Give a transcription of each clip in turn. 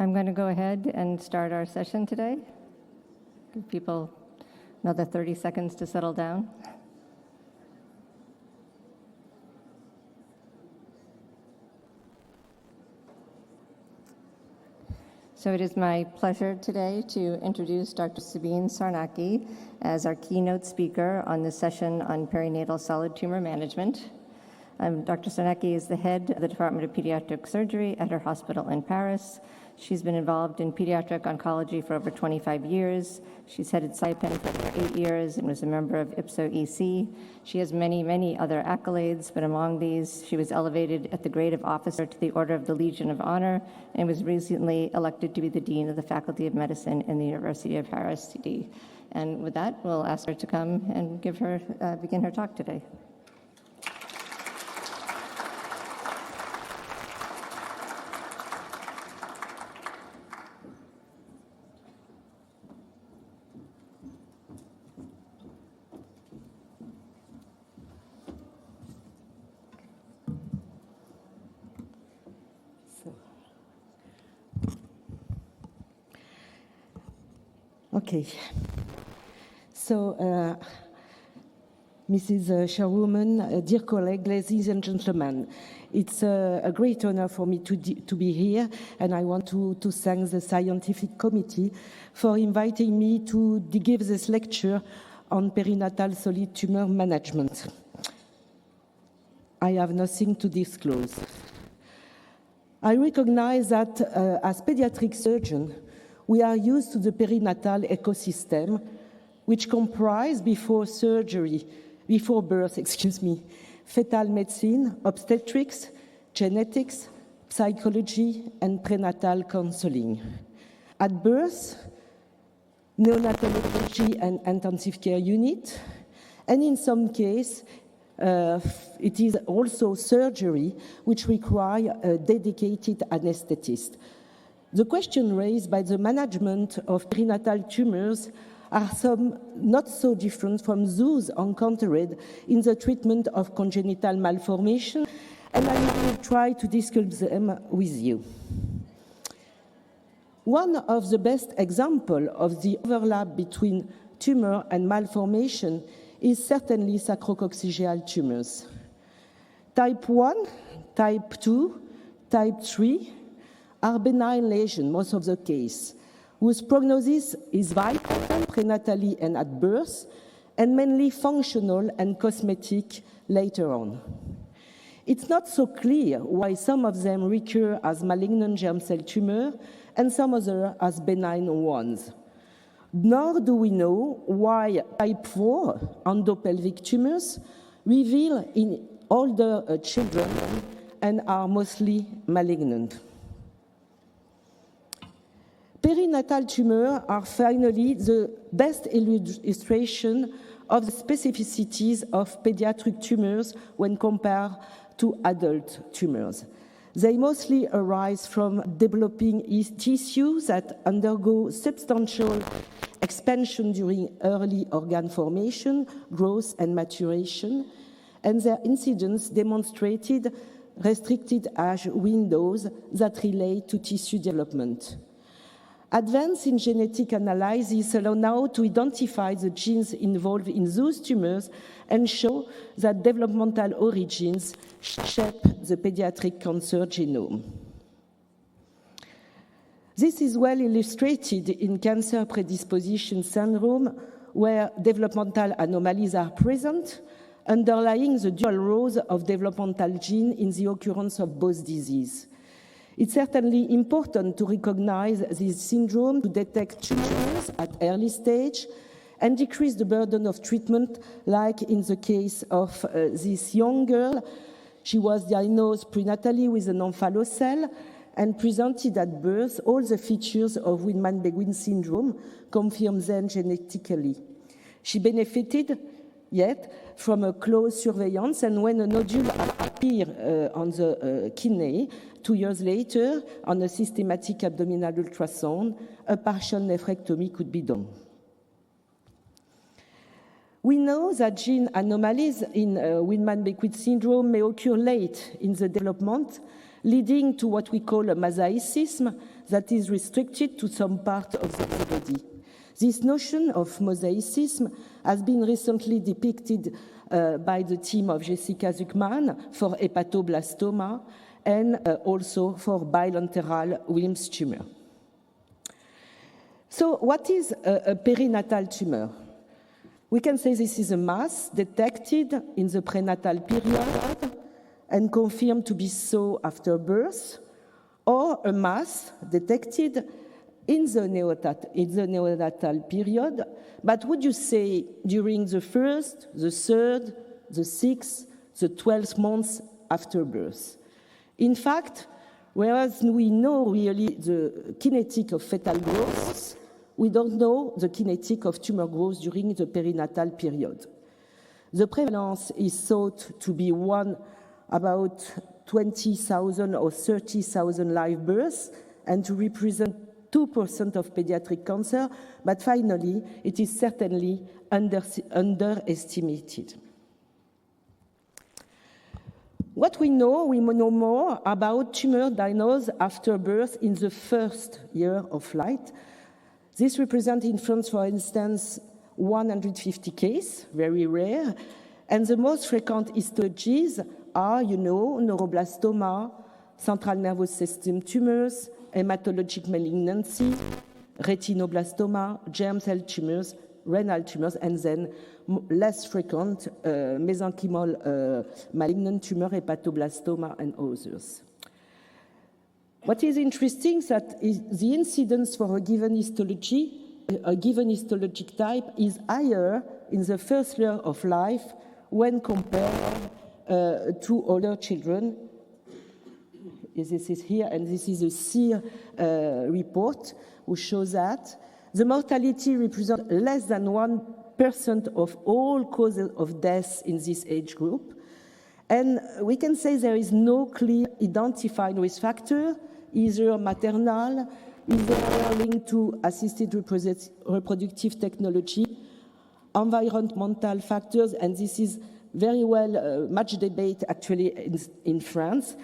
I'm going to go ahead and start our session today. Give people another 30 seconds to settle down. So it is my pleasure today to introduce Dr. Sabine Sarnacki as our keynote speaker on this session on perinatal solid tumor management. Dr. Sarnacki is the head of the Department of Pediatric Surgery at her hospital in Paris. She's been involved in pediatric oncology for over 25 years. She's headed SciPen for over 8 years and was a member of IPSO-EC. She has many, many other accolades, but among these, she was elevated at the grade of officer to the Order of the Legion of Honor and was recently elected to be the Dean of the Faculty of Medicine in the University of Paris, CD. And with that, we'll ask her to come and begin her talk today. Okay. So, Mrs. Chairwoman, dear colleagues, ladies and gentlemen, it's a great honor for me to be here, and I want to thank the scientific committee for inviting me to give this lecture on perinatal solid tumor management. I have nothing to disclose. I recognize that as pediatric surgeon, we are used to the perinatal ecosystem, which comprise before birth, fetal medicine, obstetrics, genetics, psychology, and prenatal counseling. At birth, neonatology and intensive care unit, and in some cases, it is also surgery, which require a dedicated anesthetist. The question raised by the management of perinatal tumors are some not so different from those encountered in the treatment of congenital malformation, and I will try to discuss them with you. One of the best examples of the overlap between tumor and malformation is certainly sacrococcygeal tumors. Type 1, type 2, type 3 are benign lesions, most of the case, whose prognosis is vital prenatally and at birth, and mainly functional and cosmetic later on. It's not so clear why some of them recur as malignant germ cell tumor and some others as benign ones. Nor do we know why type 4 endopelvic tumors reveal in older children and are mostly malignant. Perinatal tumors are finally the best illustration of the specificities of pediatric tumors when compared to adult tumors. They mostly arise from developing tissues that undergo substantial expansion during early organ formation, growth, and maturation, and their incidence demonstrated restricted age windows that relate to tissue development. Advances in genetic analysis allow now to identify the genes involved in those tumors and show that developmental origins shape the pediatric cancer genome. This is well illustrated in cancer predisposition syndrome, where developmental anomalies are present, underlying the dual roles of developmental genes in the occurrence of both diseases. It's certainly important to recognize this syndrome to detect tumors at early stage and decrease the burden of treatment, like in the case of this young girl. She was diagnosed prenatally with an omphalocele and presented at birth all the features of Weidman-Beguin syndrome, confirmed then genetically. She benefited yet from a close surveillance, and when a nodule appeared on the kidney 2 years later on a systematic abdominal ultrasound, a partial nephrectomy could be done. We know that gene anomalies in Weidman-Beguin syndrome may occur late in the development, leading to what we call a mosaicism, that is restricted to some part of the body. This notion of mosaicism has been recently depicted by the team of Jessica Zuckman for hepatoblastoma and also for bilateral Wilms tumor. So what is a perinatal tumor? We can say this is a mass detected in the prenatal period and confirmed to be so after birth, or a mass detected in the neonatal period, but would you say during the first, the third, the 6th, the 12th months after birth? In fact, whereas we know really the kinetic of fetal growth, we don't know the kinetic of tumor growth during the perinatal period. The prevalence is thought to be about 20,000 or 30,000 live births and to represent 2% of pediatric cancer, but finally, it is certainly underestimated. What we know more about tumor diagnosis after birth in the first year of life. This represents in France, for instance, 150 cases, very rare, and the most frequent histologies are, neuroblastoma, central nervous system tumors, hematologic malignancy, retinoblastoma, germ cell tumors, renal tumors, and then less frequent mesenchymal malignant tumor, hepatoblastoma, and others. What is interesting is that the incidence for a given histology, a given histologic type, is higher in the first year of life when compared to older children. This is here, and this is a SEER report which shows that the mortality represents less than 1% of all causes of death in this age group. And we can say there is no clear identified risk factor, either maternal, either linked to assisted reproductive technology, environmental factors, and this is very well much debate actually in France.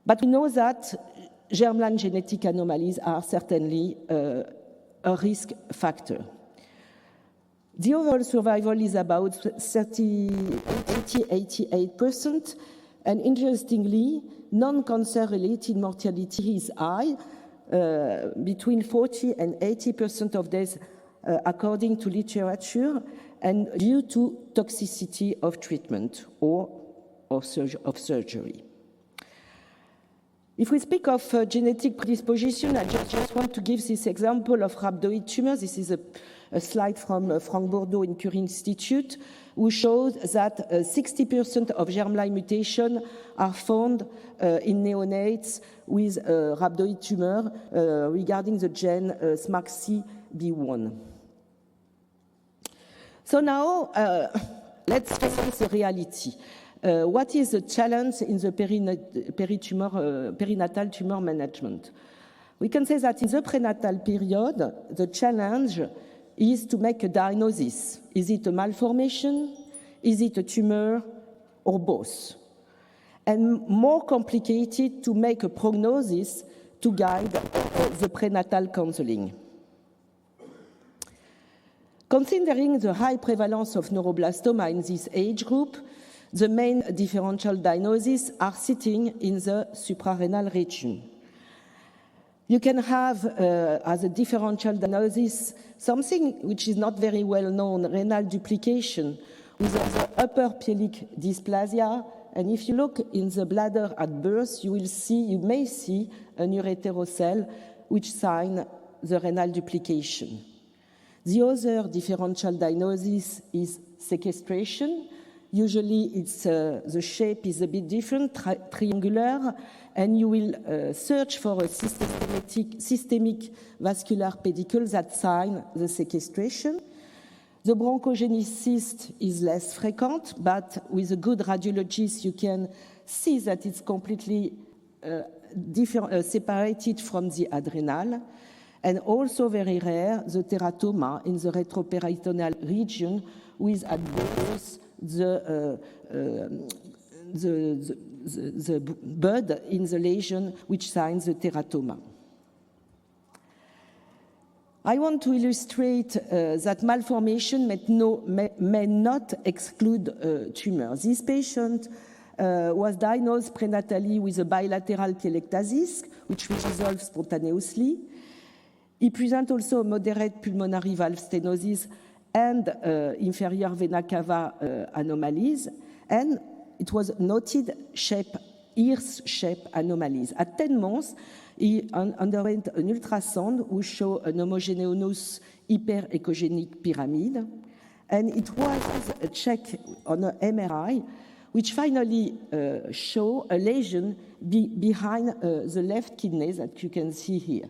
But we know that germline genetic anomalies are certainly a risk factor. The overall survival is about 88%, and interestingly, non-cancer related mortality is high, between 40 and 80% of deaths according to literature, and due to toxicity of treatment or of surgery. If we speak of genetic predisposition, I just want to give this example of rhabdoid tumor. This is a slide from Frank Bourdeau in Curie Institute, who shows that 60% of germline mutation are found in neonates with rhabdoid tumor regarding the gene SMARCB1. So now, let's face the reality. What is the challenge in the perinatal tumor management? We can say that in the prenatal period, the challenge is to make a diagnosis. Is it a malformation? Is it a tumor? Or both? And more complicated to make a prognosis to guide the prenatal counseling. Considering the high prevalence of neuroblastoma in this age group, the main differential diagnoses are sitting in the suprarrenal region. You can have, as a differential diagnosis, something which is not very well known, renal duplication, with the upper pelvic dysplasia. And if you look in the bladder at birth, you may see an ureterocele, which sign the renal duplication. The other differential diagnosis is sequestration. Usually, the shape is a bit different, triangular, and you will search for a systemic vascular pedicule that sign the sequestration. The bronchogenic cyst is less frequent, but with a good radiologist, you can see that it's completely separated from the adrenal. And also very rare, the teratoma in the retroperitoneal region with at birth the bud in the lesion which signs the teratoma. I want to illustrate that malformation may not exclude tumors. This patient was diagnosed prenatally with a bilateral pielectasis, which resolved spontaneously. He presents also a moderate pulmonary valve stenosis and inferior vena cava anomalies, and it was noted ears shape anomalies. At 10 months, he underwent an ultrasound which showed an homogeneous hyperechogenic pyramid, and it was a check on an MRI which finally showed a lesion behind the left kidney that you can see here.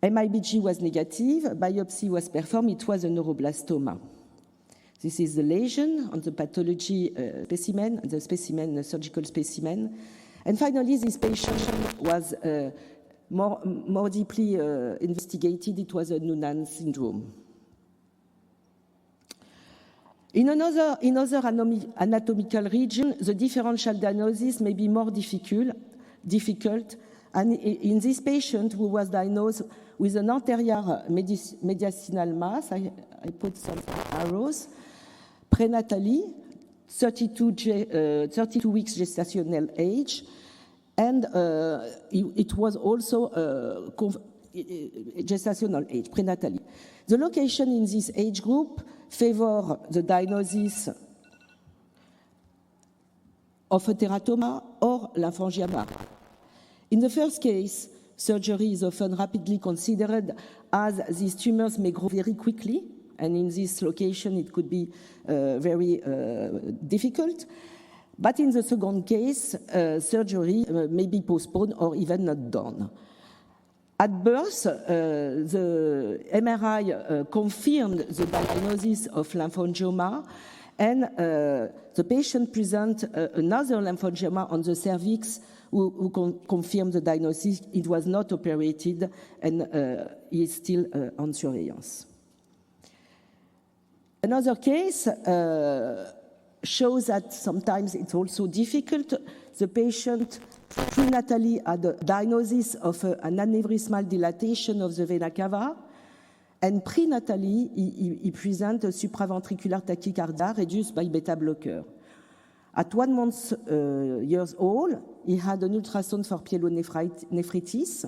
MIBG was negative, biopsy was performed, it was a neuroblastoma. This is the lesion on the pathology specimen, the surgical specimen. And finally, this patient was more deeply investigated. It was a Noonan syndrome. In other anatomical region, the differential diagnosis may be more difficult. And in this patient who was diagnosed with an anterior mediastinal mass, I put some arrows, prenatally, 32 weeks gestational age, and it was also gestational age, prenatally. The location in this age group favor the diagnosis of a teratoma or lymphangioma. In the first case, surgery is often rapidly considered as these tumors may grow very quickly, and in this location it could be very difficult. But in the second case, surgery may be postponed or even not done. At birth, the MRI confirmed the diagnosis of lymphangioma, and the patient presented another lymphangioma on the cervix who confirmed the diagnosis. It was not operated, and he is still on surveillance. Another case shows that sometimes it's also difficult. The patient prenatally had a diagnosis of an aneurysmal dilatation of the vena cava, and prenatally he presents a supraventricular tachycardia reduced by beta blocker. At 1 month years old, he had an ultrasound for pyelonephritis,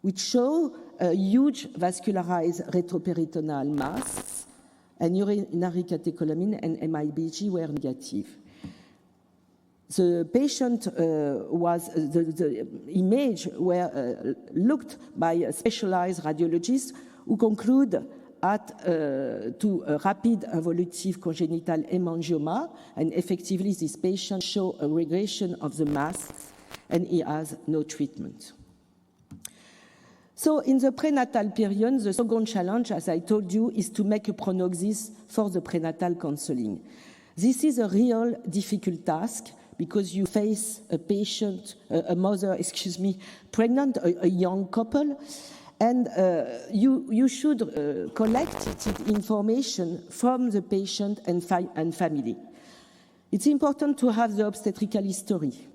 which showed a huge vascularized retroperitoneal mass, and urinary catecholamine and MIBG were negative. The patient the image were looked by a specialized radiologist who conclude to a rapid involutive congenital hemangioma, and effectively this patient show a regression of the mass, and he has no treatment. So in the prenatal period, the second challenge, as I told you, is to make a prognosis for the prenatal counseling. This is a real difficult task because you face a mother, pregnant, a young couple, and you should collect information from the patient and family. It's important to have the obstetrical history,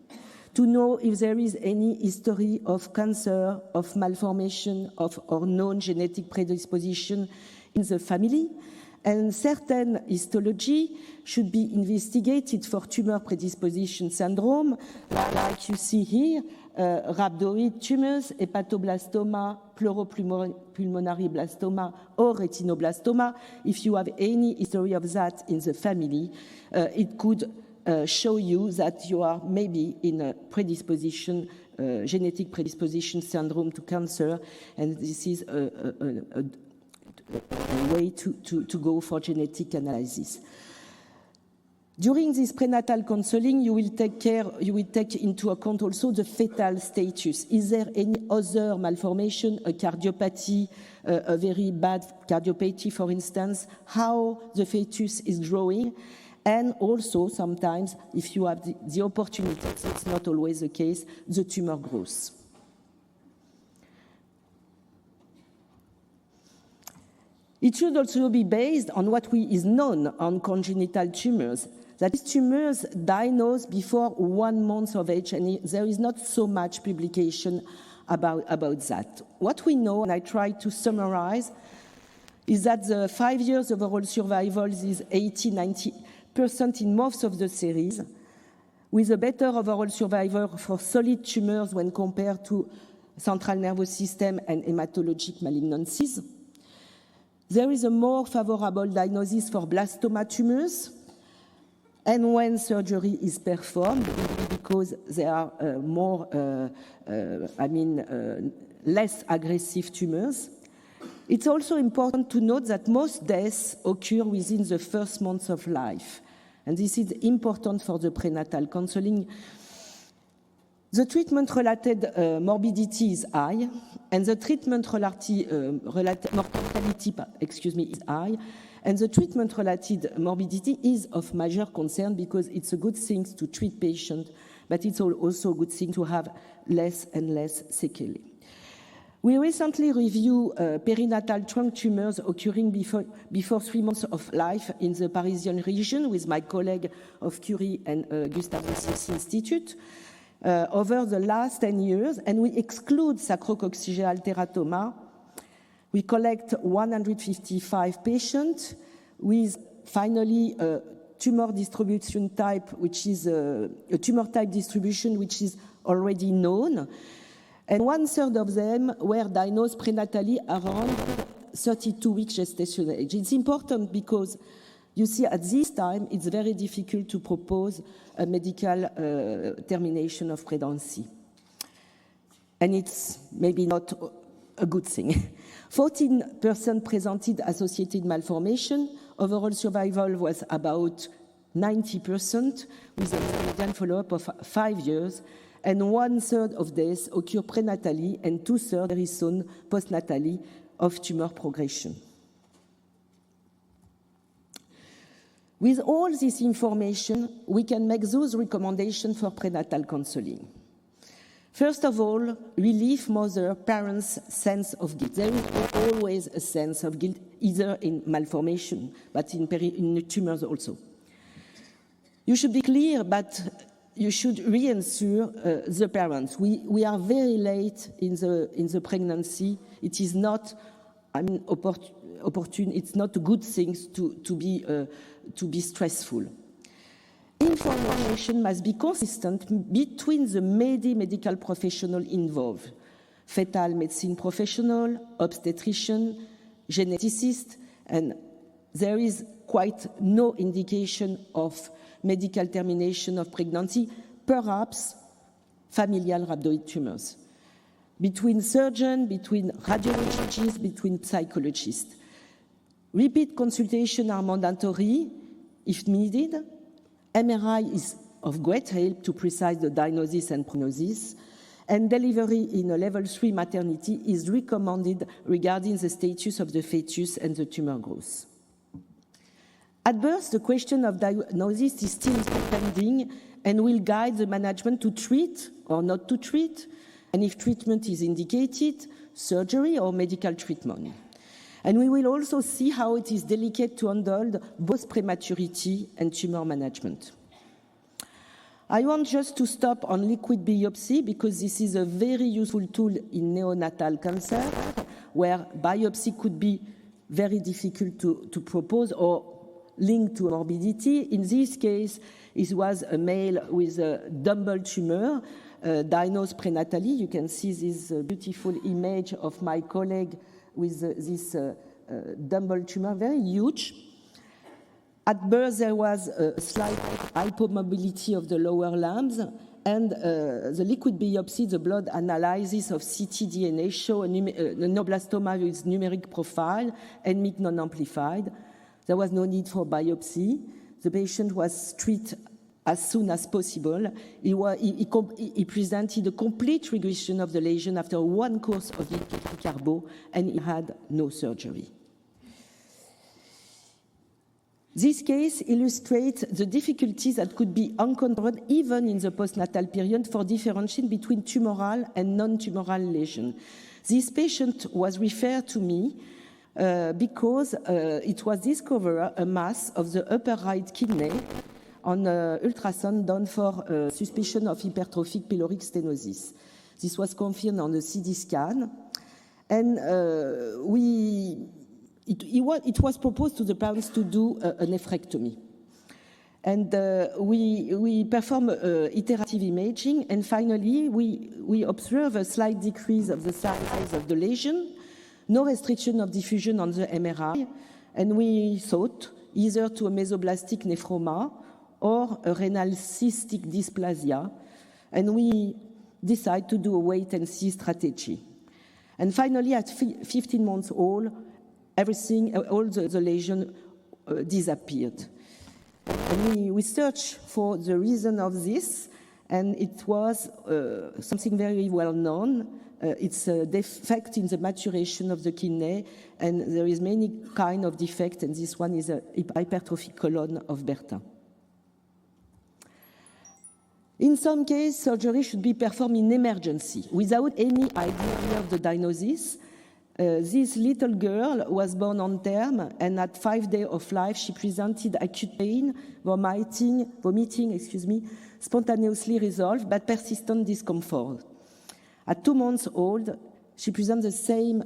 to know if there is any history of cancer, of malformation, or known genetic predisposition in the family. And certain histology should be investigated for tumor predisposition syndrome, like you see here, rhabdoid tumors, hepatoblastoma, pleuropulmonary blastoma, or retinoblastoma. If you have any history of that in the family, it could show you that you are maybe in a predisposition, genetic predisposition syndrome to cancer, and this is a way to go for genetic analysis. During this prenatal counseling, you will take into account also the fetal status. Is there any other malformation, a cardiopathy, a very bad cardiopathy, for instance, how the fetus is growing? And also, sometimes, if you have the opportunity, it's not always the case, the tumor growth. It should also be based on what is known on congenital tumors, that these tumors diagnosed before 1 month of age, and there is not so much publication about that. What we know, and I try to summarize, is that the 5 years overall survival is 80-90% in most of the series, with a better overall survival for solid tumors when compared to central nervous system and hematologic malignancies. There is a more favorable diagnosis for blastoma tumors, and when surgery is performed, because they are less aggressive tumors. It's also important to note that most deaths occur within the first months of life, and this is important for the prenatal counseling. The treatment-related morbidity is high, and the treatment-related mortality is high, and the treatment-related morbidity is of major concern because it's a good thing to treat patients, but it's also a good thing to have less and less sequelae. We recently reviewed perinatal trunk tumors occurring before 3 months of life in the Parisian region with my colleague of Curie and Gustave Roussy Institute over the last 10 years, and we exclude sacrococcygeal teratoma. We collect 155 patients with finally a tumor distribution type, which is a tumor type distribution which is already known. And 1/3 of them were diagnosed prenatally around 32-week gestational age. It's important because you see at this time it's very difficult to propose a medical termination of pregnancy. And it's maybe not a good thing. 14% presented associated malformation. Overall survival was about 90% with a median follow-up of 5 years. And 1/3 of deaths occur prenatally and 2/3 very soon postnatally of tumor progression. With all this information, we can make those recommendations for prenatal counseling. First of all, relieve mother, parents' sense of guilt. There is always a sense of guilt, either in malformation, but in tumors also. You should be clear, but you should reassure the parents. We are very late in the pregnancy. It is not, opportune. It's not a good thing to be stressful. Information must be consistent between the medical professional involved, fetal medicine professional, obstetrician, geneticist, and there is quite no indication of medical termination of pregnancy, perhaps familial rhabdoid tumors. Between surgeon, between radiologists, between psychologists. Repeat consultation are mandatory if needed. MRI is of great help to precise the diagnosis and prognosis, and delivery in a level 3 maternity is recommended regarding the status of the fetus and the tumor growth. At birth, the question of diagnosis is still pending and will guide the management to treat or not to treat, and if treatment is indicated, surgery or medical treatment. And we will also see how it is delicate to handle both prematurity and tumor management. I want just to stop on liquid biopsy because this is a very useful tool in neonatal cancer, where biopsy could be very difficult to propose or linked to morbidity. In this case, it was a male with a dumbbell tumor diagnosed prenatally. You can see this beautiful image of my colleague with this dumbbell tumor, very huge. At birth, there was a slight hypomobility of the lower limbs, and the liquid biopsy, the blood analysis of ctDNA, show a neuroblastoma with numeric profile and MYC non-amplified. There was no need for biopsy. The patient was treated as soon as possible. He presented a complete regression of the lesion after 1 course of carbo, and he had no surgery. This case illustrates the difficulties that could be encountered even in the postnatal period for differentiating between tumoral and non-tumoral lesion. This patient was referred to me because it was discovered a mass of the upper right kidney on ultrasound done for suspicion of hypertrophic pyloric stenosis. This was confirmed on the CT scan. And it was proposed to the parents to do a nephrectomy. And we perform iterative imaging, and finally we observe a slight decrease of the size of the lesion, no restriction of diffusion on the MRI, and we thought either to a mesoblastic nephroma or a renal cystic dysplasia, and we decide to do a wait-and-see strategy. And finally, at 15 months old, everything, all the lesion disappeared. And we searched for the reason of this, and it was something very well known. It's a defect in the maturation of the kidney, and there is many kind of defect, and this one is a hypertrophic colon of Bertin. In some cases, surgery should be performed in emergency without any idea of the diagnosis. This little girl was born on term, and at 5 days of life, she presented acute pain, vomiting, spontaneously resolved, but persistent discomfort. At 2 months old, she presented the same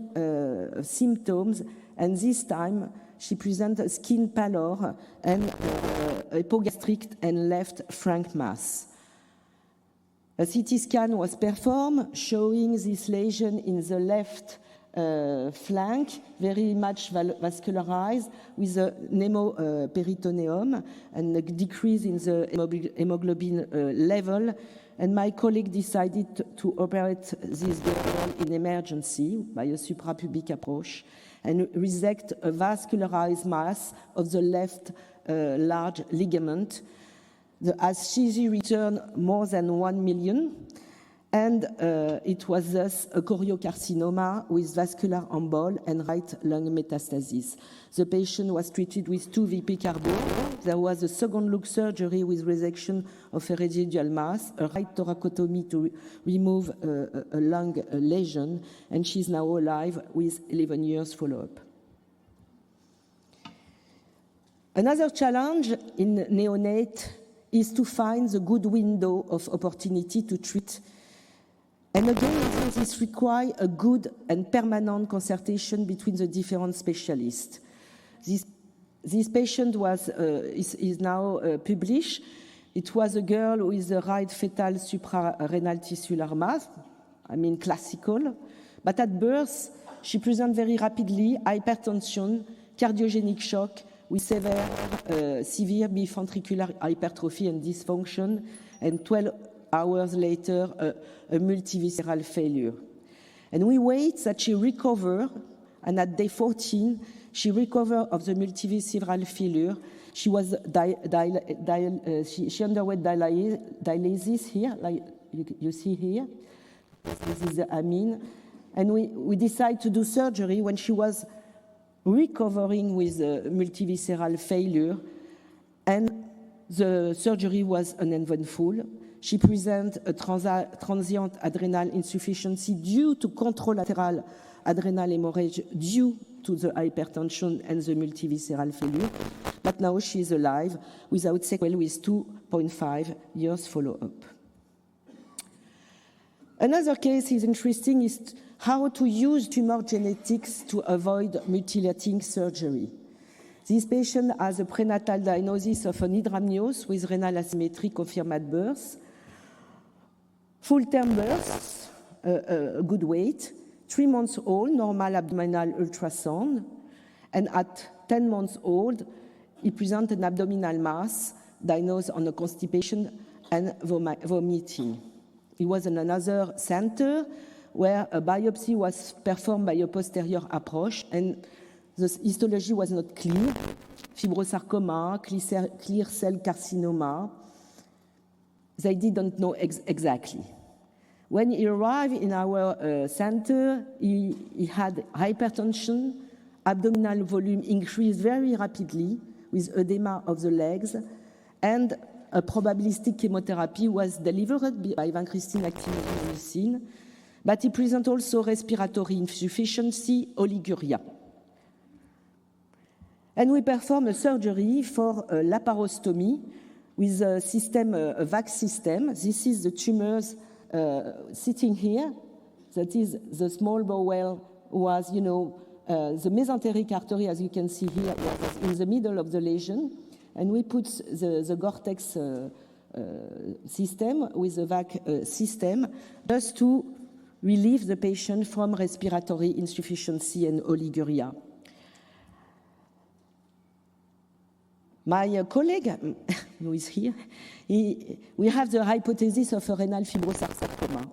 symptoms, and this time she presented skin pallor and hypogastric and left frank mass. A CT scan was performed, showing this lesion in the left flank, very much vascularized, with a pneumoperitoneum and a decrease in the hemoglobin level. And my colleague decided to operate this girl in emergency by a suprapubic approach and resect a vascularized mass of the left large ligament. The ascites returned more than 1 million, and it was thus a choriocarcinoma with vascular embol and right lung metastasis. The patient was treated with 2 VP carbo. There was a second look surgery with resection of a residual mass, a right thoracotomy to remove a lung lesion, and she's now alive with 11 years follow-up. Another challenge in neonate is to find the good window of opportunity to treat. And again, this requires a good and permanent consultation between the different specialists. This patient is now published. It was a girl with a right fetal suprarenal tissular mass, classical. But at birth, she presented very rapidly hypertension, cardiogenic shock, with severe biventricular hypertrophy and dysfunction, and 12 hours later, a multivisceral failure. And we wait that she recover, and at day 14, she recovered of the multivisceral failure. She was she underwent dialysis here, like you see here. This is the amine. And we decided to do surgery when she was recovering with multivisceral failure, and the surgery was uneventful. She presented a transient adrenal insufficiency due to contralateral adrenal hemorrhage due to the hypertension and the multivisceral failure. But now she is alive without sequelae with 2.5 years follow-up. Another case is interesting is how to use tumor genetics to avoid mutilating surgery. This patient has a prenatal diagnosis of an hydramnios with renal asymmetry confirmed at birth. Full-term birth, a good weight, 3 months old, normal abdominal ultrasound, and at 10 months old, he presented an abdominal mass diagnosed on a constipation and vomiting. He was in another center where a biopsy was performed by a posterior approach, and the histology was not clear. Fibrosarcoma, clear cell carcinoma. They didn't know exactly. When he arrived in our center, he had hypertension, abdominal volume increased very rapidly with edema of the legs, and a probabilistic chemotherapy was delivered by vincristine actinium medicine, but he presented also respiratory insufficiency, oliguria. And we performed a surgery for laparostomy with a system, a VAC system. This is the tumors sitting here. That is the small bowel was, the mesenteric artery, as you can see here, was in the middle of the lesion. And we put the Gore-Tex system with the VAC system just to relieve the patient from respiratory insufficiency and oliguria. My colleague, who is here, we have the hypothesis of a renal fibrosarcoma.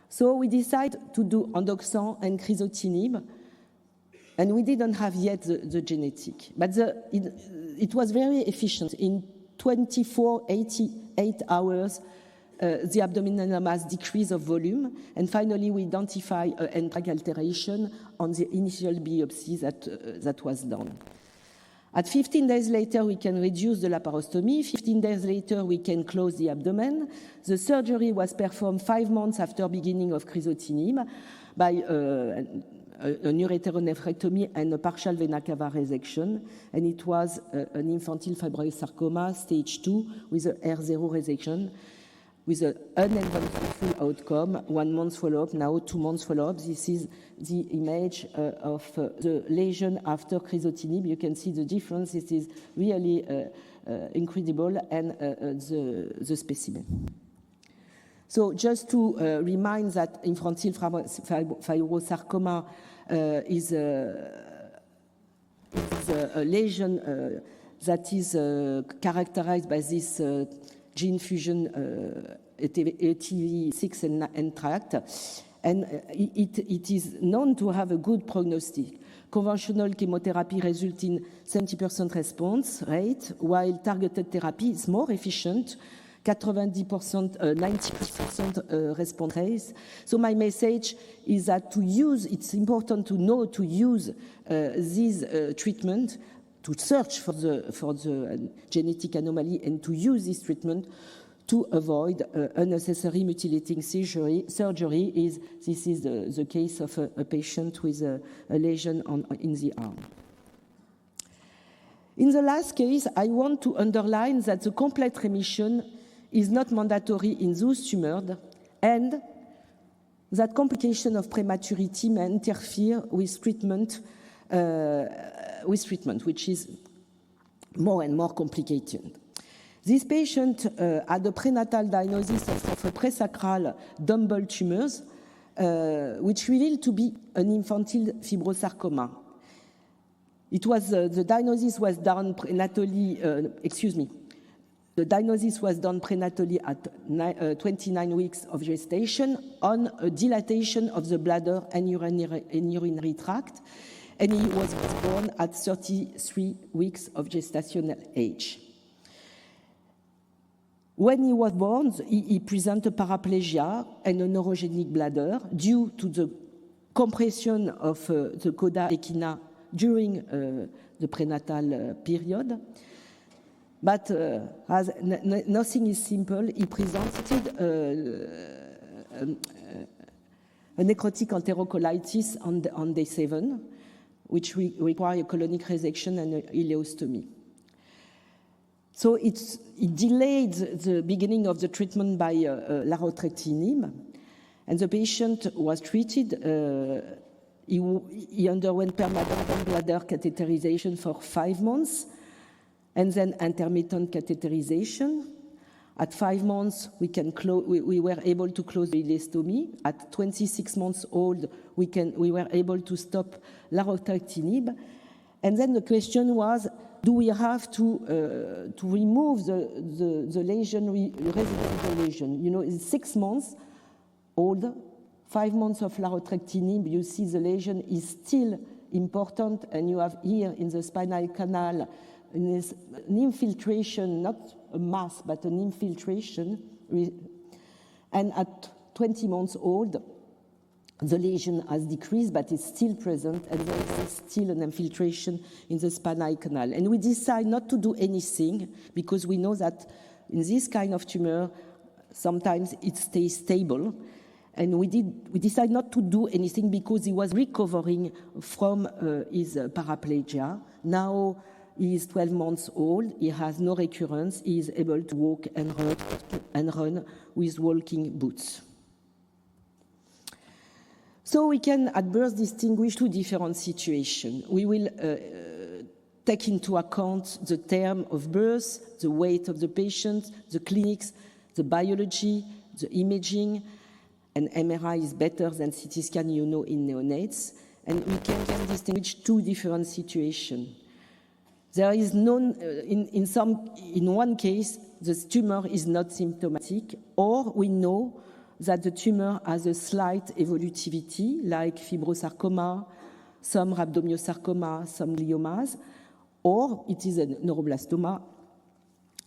So we decided to do endoxan and crizotinib, and we didn't have yet the genetic. But it was very efficient. In 88 hours, the abdominal mass decrease of volume, and finally we identify an NTRK alteration on the initial biopsy that was done. At 15 days later, we can reduce the laparostomy. 15 days later, we can close the abdomen. The surgery was performed 5 months after beginning of crizotinib by an ureteronephrectomy and a partial vena cava resection, and it was an infantile fibrosarcoma stage 2 with a R0 resection, with an uneventful outcome, 1 month follow-up, now 2 months follow-up. This is the image of the lesion after crizotinib. You can see the difference. It is really incredible, and the specimen. So just to remind that infantile fibrosarcoma is a lesion that is characterized by this gene fusion ATV6 and tract, and it is known to have a good prognostic. Conventional chemotherapy results in 70% response rate, while targeted therapy is more efficient, 90% response rate. So my message is that it's important to know to use this treatment, to search for the genetic anomaly and to use this treatment to avoid unnecessary mutilating surgery. This is the case of a patient with a lesion in the arm. In the last case, I want to underline that the complete remission is not mandatory in those tumors, and that complication of prematurity may interfere with treatment, which is more and more complicated. This patient had a prenatal diagnosis of a presacral dumbbell tumors, which revealed to be an infantile fibrosarcoma. It was the diagnosis was done prenatally. The diagnosis was done prenatally at 29 weeks of gestation on a dilatation of the bladder and urinary tract, and he was born at 33 weeks of gestational age. When he was born, he presented paraplegia and a neurogenic bladder due to the compression of the coda echina during the prenatal period. But as nothing is simple, he presented a necrotic enterocolitis on day 7, which require a colonic resection and a ileostomy. So it delayed the beginning of the treatment by larotrectinib, and the patient was treated. He underwent permanent bladder catheterization for 5 months, and then intermittent catheterization. At 5 months, we were able to close the ileostomy. At 26 months old, we were able to stop larotrectinib. And then the question was, do we have to remove the lesion, residual lesion? You know, in 6 months old, 5 months of larotrectinib, you see the lesion is still important, and you have here in the spinal canal an infiltration, not a mass, but an infiltration. And at 20 months old, the lesion has decreased, but it's still present, and there is still an infiltration in the spinal canal. And we decide not to do anything, because we know that in this kind of tumor, sometimes it stays stable. And we decided not to do anything because he was recovering from his paraplegia. Now he is 12 months old, he has no recurrence, he is able to walk and run with walking boots. So we can at birth distinguish two different situations. We will take into account the term of birth, the weight of the patient, the clinics, the biology, the imaging, and MRI is better than CT scan, you know, in neonates, and we can distinguish two different situations. There is none, in one case, the tumor is not symptomatic, or we know that the tumor has a slight evolutivity, like fibrosarcoma, some rhabdomyosarcoma, some gliomas, or it is a neuroblastoma,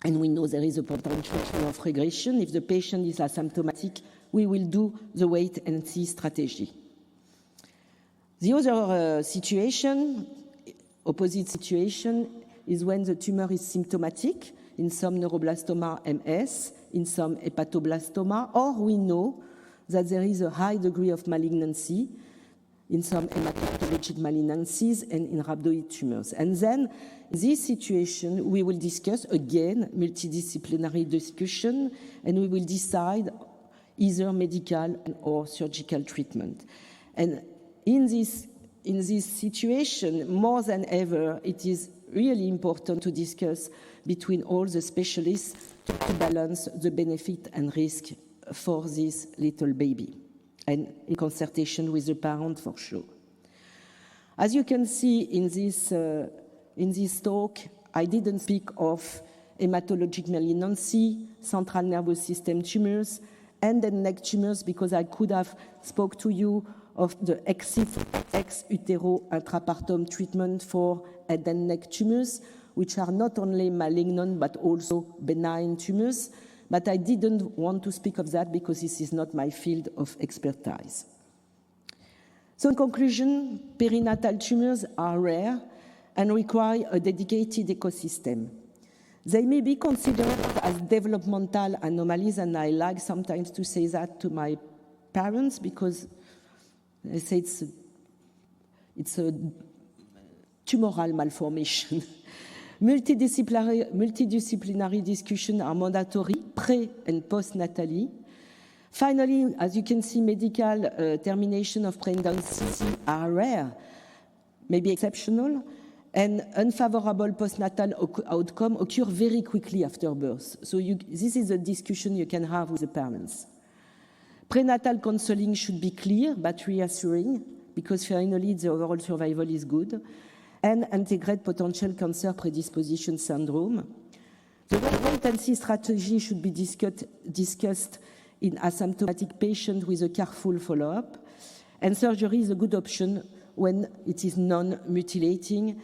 and we know there is a potential of regression. If the patient is asymptomatic, we will do the wait and see strategy. The other opposite situation, is when the tumor is symptomatic, in some neuroblastoma MS, in some hepatoblastoma, or we know that there is a high degree of malignancy in some hematologic malignancies and in rhabdoid tumors. And then, in this situation, we will discuss again multidisciplinary discussion, and we will decide either medical or surgical treatment. And in this situation, more than ever, it is really important to discuss between all the specialists to balance the benefit and risk for this little baby, and in consultation with the parent for sure. As you can see in this talk, I didn't speak of hematologic malignancy, central nervous system tumors, and then neck tumors, because I could have spoke to you of the ex utero intrapartum treatment for head and neck tumors, which are not only malignant but also benign tumors. But I didn't want to speak of that because this is not my field of expertise. So in conclusion, perinatal tumors are rare and require a dedicated ecosystem. They may be considered as developmental anomalies, and I like sometimes to say that to my parents because they say it's a tumoral malformation. Multidisciplinary discussions are mandatory pre- and postnatally. Finally, as you can see, medical termination of pregnancy are rare, maybe exceptional, and unfavorable postnatal outcome occur very quickly after birth. So this is a discussion you can have with the parents. Prenatal counseling should be clear but reassuring, because finally the overall survival is good, and integrate potential cancer predisposition syndrome. The wait-and-see strategy should be discussed in asymptomatic patients with a careful follow-up, and surgery is a good option when it is non-mutilating.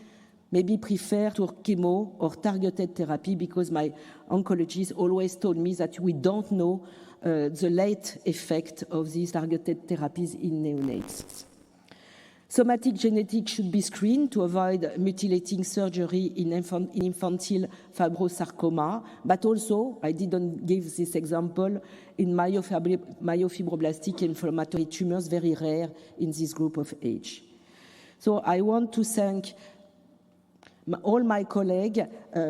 Maybe prefer to chemo or targeted therapy, because my oncologist always told me that we don't know the late effect of these targeted therapies in neonates. Somatic genetics should be screened to avoid mutilating surgery in infantile fibrosarcoma, but also, I didn't give this example, in myofibroblastic inflammatory tumors, very rare in this group of age. So I want to thank all my colleagues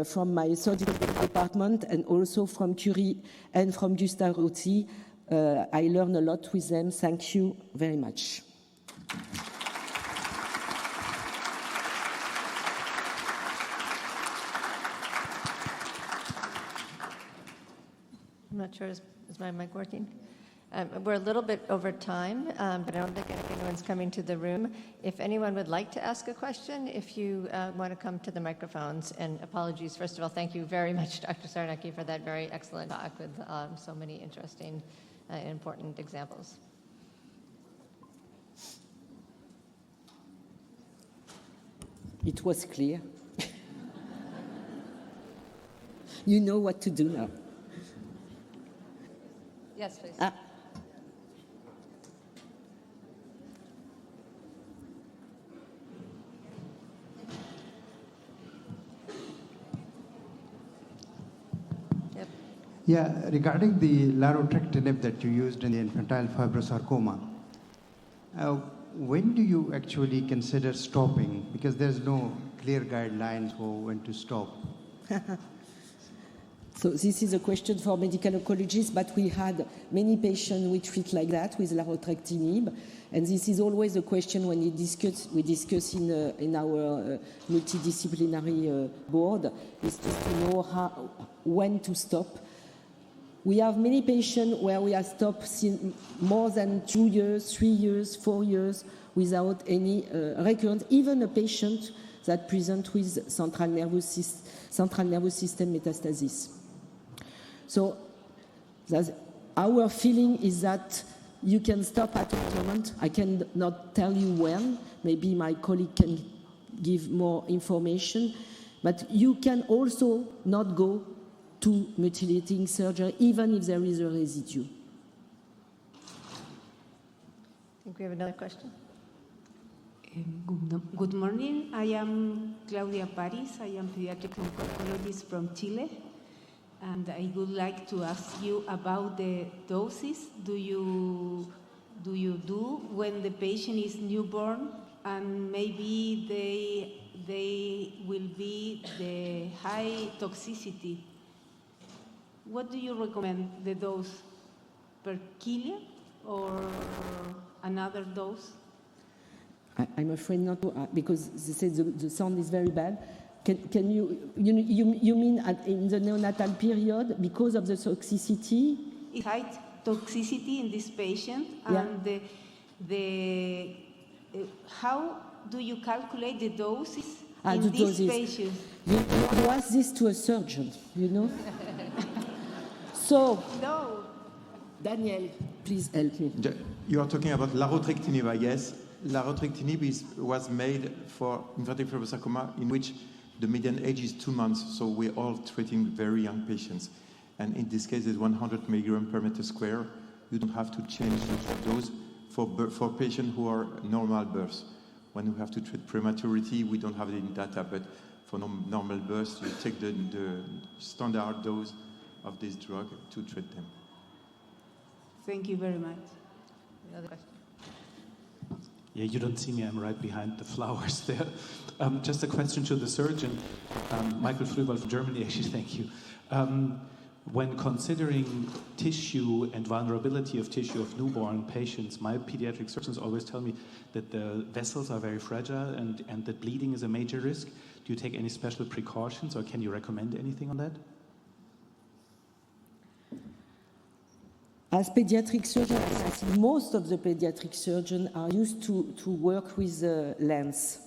from my surgical department and also from Curie and from Gustave Roussy. I learned a lot with them. Thank you very much. I'm not sure, is my mic working? We're a little bit over time, but I don't think anyone's coming to the room. If anyone would like to ask a question, if you want to come to the microphones, and apologies, first of all, thank you very much, Dr. Sarnecki, for that very excellent talk with so many interesting and important examples. It was clear. You know what to do now. Yes, please. Yeah, regarding the larotrectinib that you used in the infantile fibrosarcoma, when do you actually consider stopping? Because there's no clear guidelines for when to stop. So this is a question for medical oncologists, but we had many patients we treat like that with larotrectinib, and this is always a question when we discuss in our multidisciplinary board, is just to know when to stop. We have many patients where we have stopped more than 2 years, 3 years, 4 years without any recurrent, even a patient that present with central nervous system metastasis. So our feeling is that you can stop at a moment. I cannot tell you when. Maybe my colleague can give more information. But you can also not go to mutilating surgery, even if there is a residue. I think we have another question. Good morning. I am Claudia Paris. I am pediatric oncologist from Chile. And I would like to ask you about the doses. Do you do when the patient is newborn and maybe they will be the high toxicity? What do you recommend, the dose per kilo or another dose? I'm afraid not to, because they say the sound is very bad. Can you mean in the neonatal period because of the toxicity? It's high toxicity in this patient, Yeah. and how do you calculate the doses in The this doses. patient? You ask this to a surgeon, you know? So, No. Daniel, please help me. You are talking about larotrectinib, I guess. Larotrectinib was made for inverted fibrosarcoma in which the median age is 2 months, so we're all treating very young patients. And in this case, it's 100 milligram per meter square. You don't have to change the dose for patients who are normal births. When you have to treat prematurity, we don't have any data, but for normal births, you take the standard dose of this drug to treat them. Thank you very much. Another question. Yeah, you don't see me, I'm right behind the flowers there. Just a question to the surgeon, Michael Frühwald from Germany, actually, thank you. When considering tissue and vulnerability of tissue of newborn patients, my pediatric surgeons always tell me that the vessels are very fragile and that bleeding is a major risk. Do you take any special precautions or can you recommend anything on that? As pediatric surgeons, I think most of the pediatric surgeons are used to work with lens.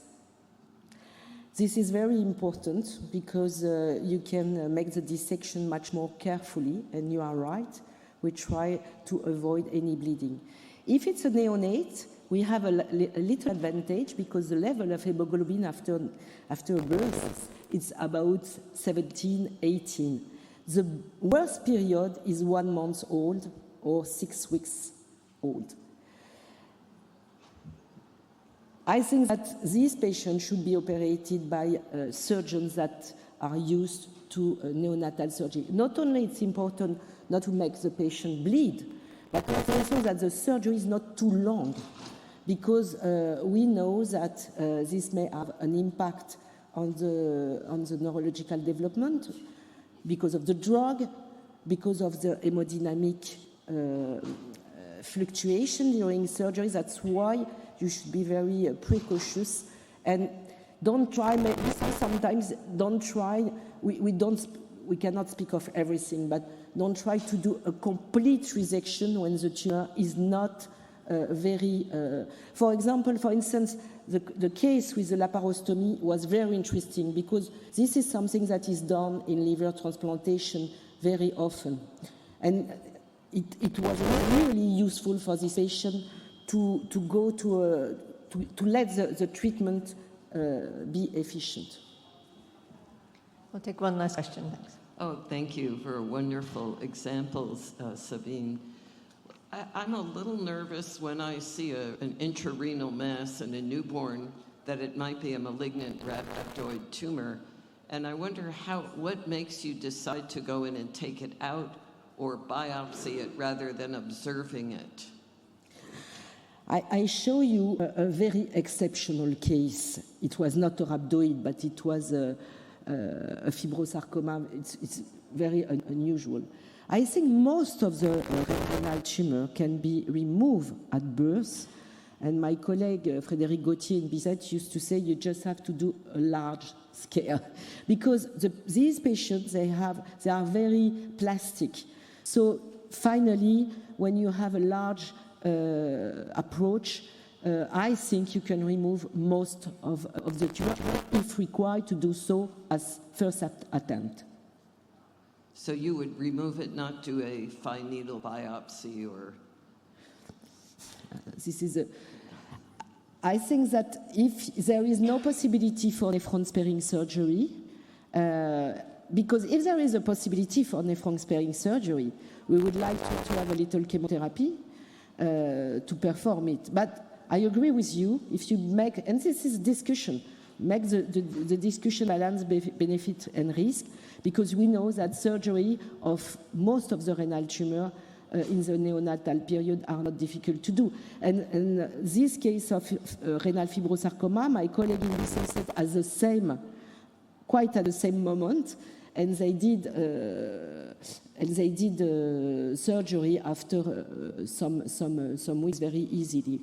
This is very important because you can make the dissection much more carefully, and you are right, we try to avoid any bleeding. If it's a neonate, we have a little advantage because the level of hemoglobin after birth is about 17, 18. The worst period is 1 month old or 6 weeks old. I think that these patients should be operated by surgeons that are used to neonatal surgery. Not only it's important not to make the patient bleed, but also that the surgery is not too long, because we know that this may have an impact on the neurological development because of the drug, because of the hemodynamic fluctuation during surgery. That's why you should be very precautious and don't try. Sometimes don't try. We cannot speak of everything, but don't try to do a complete resection when the tumor is not very. For instance, the case with the laparostomy was very interesting because this is something that is done in liver transplantation very often, and it was really useful for this patient to go to let the treatment be efficient. We'll take one last question. Thanks. Oh, thank you for wonderful examples, Sabine. I'm a little nervous when I see an intrarenal mass in a newborn that it might be a malignant rhabdoid tumor. And I wonder what makes you decide to go in and take it out or biopsy it rather than observing it? I show you a very exceptional case. It was not a rhabdoid, but it was a fibrosarcoma. It's very unusual. I think most of the renal tumor can be removed at birth. And my colleague Frédéric Gauthier in Bicêtre used to say you just have to do a large scale because these patients, they are very plastic. So finally, when you have a large approach, I think you can remove most of the tumor if required to do so as first attempt. So you would remove it, not do a fine needle biopsy or... This is I think that if there is no possibility for nephron-sparing surgery, because if there is a possibility for nephron-sparing surgery, we would like to have a little chemotherapy to perform it. But I agree with you, if you make, and this is discussion, make the discussion balance benefit and risk, because we know that surgery of most of the renal tumor in the neonatal period are not difficult to do. And this case of renal fibrosarcoma, my colleague in Bicêtre said quite at the same moment, and they did surgery after some weeks very easily.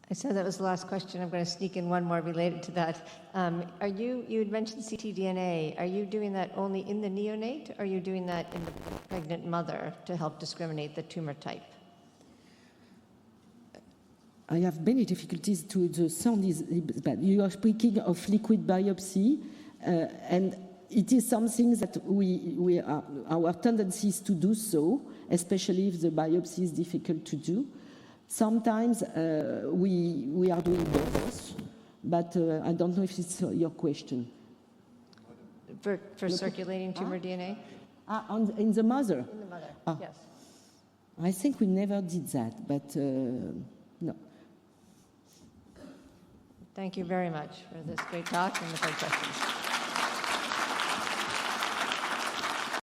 I said that was the last question. I'm going to sneak in one more related to that. You had mentioned ctDNA. Are you doing that only in the neonate, or are you doing that in the pregnant mother to help discriminate the tumor type? I have many difficulties to the sound is bad. You are speaking of liquid biopsy, and it is something that our tendency is to do so, especially if the biopsy is difficult to do. Sometimes we are doing both, but I don't know if it's your question. For circulating tumor DNA? In the mother? In the mother, yes. I think we never did that, but no. Thank you very much for this great talk and the great questions.